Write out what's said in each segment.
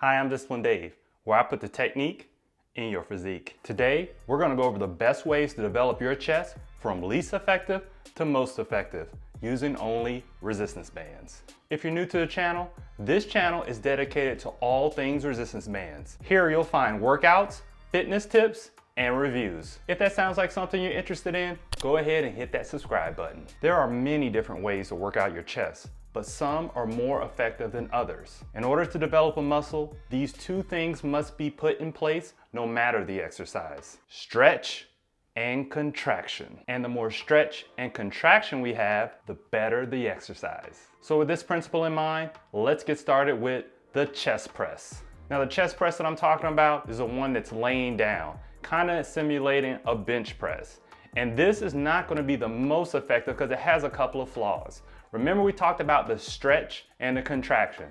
Hi, I'm Discipline Dave, where I put the technique in your physique. Today, we're gonna go over the best ways to develop your chest from least effective to most effective, using only resistance bands. If you're new to the channel, this channel is dedicated to all things resistance bands. Here you'll find workouts, fitness tips, and reviews. If that sounds like something you're interested in, go ahead and hit that subscribe button. There are many different ways to work out your chest, but some are more effective than others. In order to develop a muscle, these two things must be put in place no matter the exercise: stretch and contraction. And the more stretch and contraction we have, the better the exercise. So with this principle in mind, let's get started with the chest press. Now the chest press that I'm talking about is the one that's laying down, kind of simulating a bench press. And this is not going to be the most effective because it has a couple of flaws. Remember, we talked about the stretch and the contraction.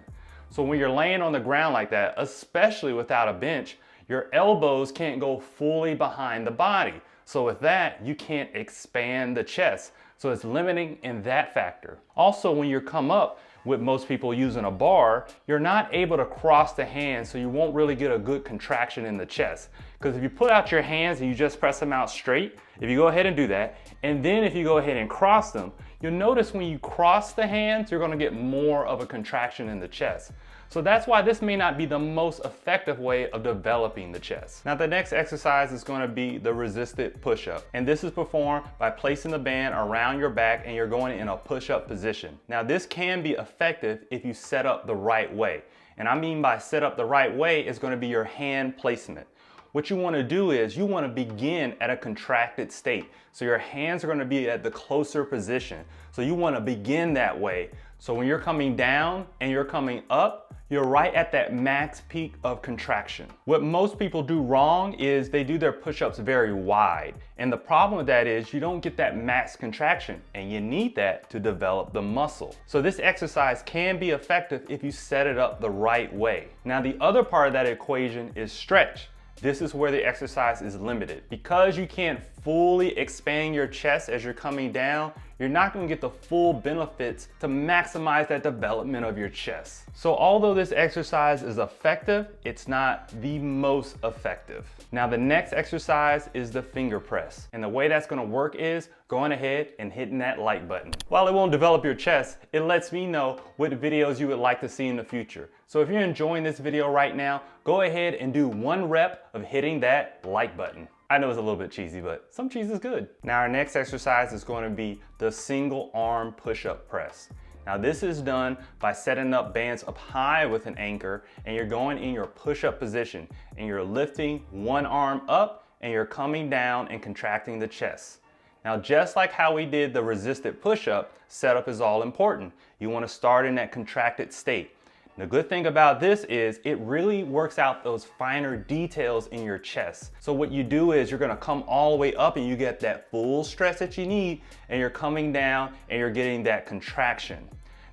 So when you're laying on the ground like that, especially without a bench, your elbows can't go fully behind the body. So with that, you can't expand the chest. So it's limiting in that factor. Also, when you come up with most people using a bar, you're not able to cross the hands, so you won't really get a good contraction in the chest. Because if you put out your hands and you just press them out straight, if you go ahead and do that, and then if you go ahead and cross them, you'll notice when you cross the hands, you're gonna get more of a contraction in the chest. So that's why this may not be the most effective way of developing the chest. Now the next exercise is gonna be the resisted push-up. And this is performed by placing the band around your back and you're going in a push-up position. Now this can be effective if you set up the right way. And I mean by set up the right way is gonna be your hand placement. What you want to do is you want to begin at a contracted state. So your hands are going to be at the closer position. So you want to begin that way. So when you're coming down and you're coming up, you're right at that max peak of contraction. What most people do wrong is they do their push-ups very wide. And the problem with that is you don't get that max contraction, and you need that to develop the muscle. So this exercise can be effective if you set it up the right way. Now the other part of that equation is stretch. This is where the exercise is limited. Because you can't fully expand your chest as you're coming down, you're not going to get the full benefits to maximize that development of your chest. So although this exercise is effective, it's not the most effective. Now the next exercise is the finger press. And the way that's going to work is going ahead and hitting that like button. While it won't develop your chest, it lets me know what videos you would like to see in the future. So if you're enjoying this video right now, go ahead and do 1 rep of hitting that like button. I know it's a little bit cheesy, but some cheese is good. Now our next exercise is going to be the single arm push-up press. Now this is done by setting up bands up high with an anchor, and you're going in your push-up position and you're lifting one arm up and you're coming down and contracting the chest. Now just like how we did the resisted push-up, setup is all important. You want to start in that contracted state. The good thing about this is it really works out those finer details in your chest. So what you do is you're gonna come all the way up and you get that full stretch that you need, and you're coming down and you're getting that contraction.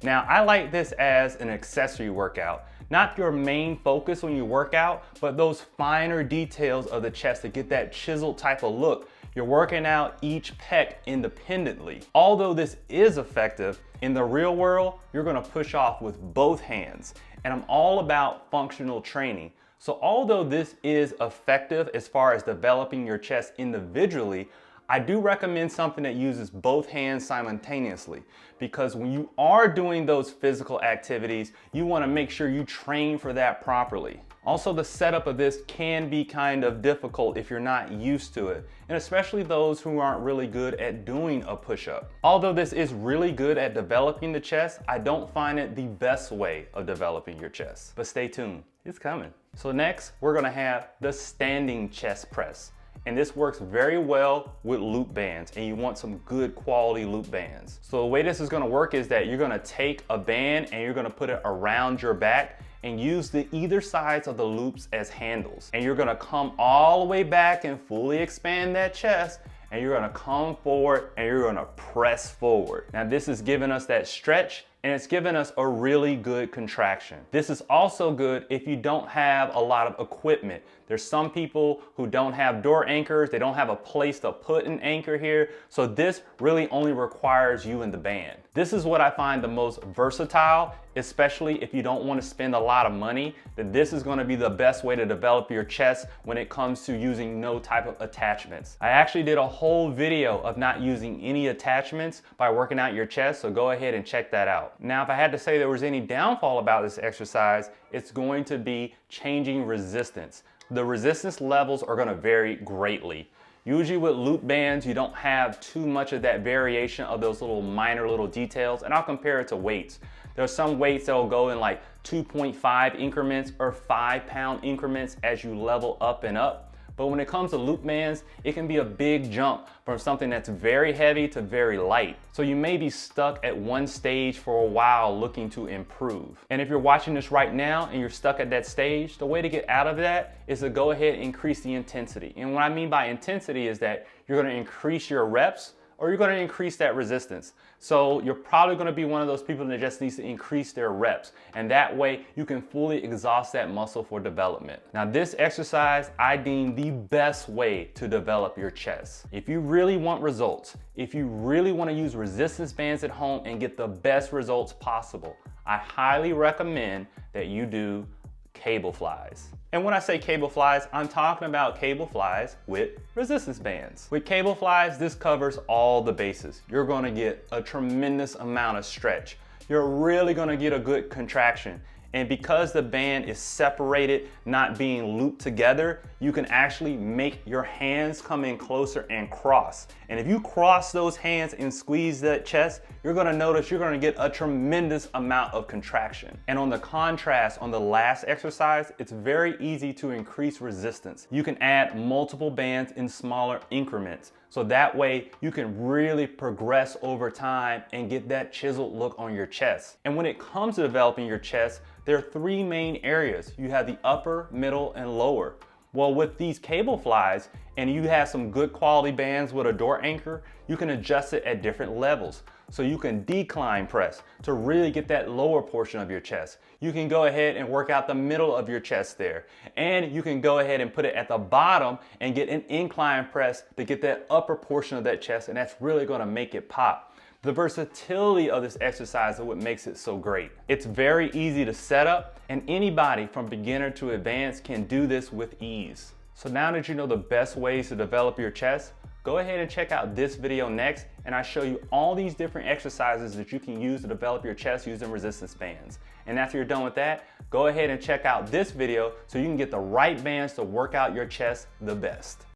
Now I like this as an accessory workout. Not your main focus when you work out, but those finer details of the chest to get that chiseled type of look. You're working out each pec independently. Although this is effective, in the real world, you're gonna push off with both hands. And I'm all about functional training. So although this is effective as far as developing your chest individually, I do recommend something that uses both hands simultaneously, because when you are doing those physical activities, you want to make sure you train for that properly. Also, the setup of this can be kind of difficult if you're not used to it, and especially those who aren't really good at doing a push-up. Although this is really good at developing the chest, I don't find it the best way of developing your chest. But stay tuned, it's coming. So next, we're gonna have the standing chest press. And this works very well with loop bands, and you want some good quality loop bands. So the way this is gonna work is that you're gonna take a band and you're gonna put it around your back and use the either sides of the loops as handles. And you're gonna come all the way back and fully expand that chest, and you're gonna come forward and you're gonna press forward. Now this is giving us that stretch, and it's giving us a really good contraction. This is also good if you don't have a lot of equipment. There's some people who don't have door anchors, they don't have a place to put an anchor here, so this really only requires you and the band. This is what I find the most versatile, especially if you don't want to spend a lot of money, then this is going to be the best way to develop your chest when it comes to using no type of attachments. I actually did a whole video of not using any attachments by working out your chest, so go ahead and check that out. Now, if I had to say there was any downfall about this exercise, it's going to be changing resistance. The resistance levels are going to vary greatly. Usually with loop bands, you don't have too much of that variation of those minor little details, and I'll compare it to weights. There's some weights that will go in like 2.5 increments or 5-pound increments as you level up and up. But when it comes to loop bands, it can be a big jump from something that's very heavy to very light. So you may be stuck at one stage for a while looking to improve. And if you're watching this right now and you're stuck at that stage, the way to get out of that is to go ahead and increase the intensity. And what I mean by intensity is that you're going to increase your reps or you're going to increase that resistance. So you're probably going to be one of those people that just needs to increase their reps. And that way you can fully exhaust that muscle for development. Now this exercise I deem the best way to develop your chest. If you really want results, if you really want to use resistance bands at home and get the best results possible, I highly recommend that you do cable flies. And when I say cable flies, I'm talking about cable flies with resistance bands. With cable flies, this covers all the bases. You're gonna get a tremendous amount of stretch. You're really gonna get a good contraction. And because the band is separated, not being looped together, you can actually make your hands come in closer and cross. And if you cross those hands and squeeze that chest, you're gonna notice you're gonna get a tremendous amount of contraction. And on the contrast, on the last exercise, it's very easy to increase resistance. You can add multiple bands in smaller increments. So that way you can really progress over time and get that chiseled look on your chest. And when it comes to developing your chest, there are three main areas. You have the upper, middle, and lower. Well, with these cable flies, and you have some good quality bands with a door anchor, you can adjust it at different levels. So you can decline press to really get that lower portion of your chest. You can go ahead and work out the middle of your chest there. And you can go ahead and put it at the bottom and get an incline press to get that upper portion of that chest, and that's really gonna make it pop. The versatility of this exercise is what makes it so great. It's very easy to set up, and anybody from beginner to advanced can do this with ease. So now that you know the best ways to develop your chest, go ahead and check out this video next, and I show you all these different exercises that you can use to develop your chest using resistance bands. And after you're done with that, go ahead and check out this video so you can get the right bands to work out your chest the best.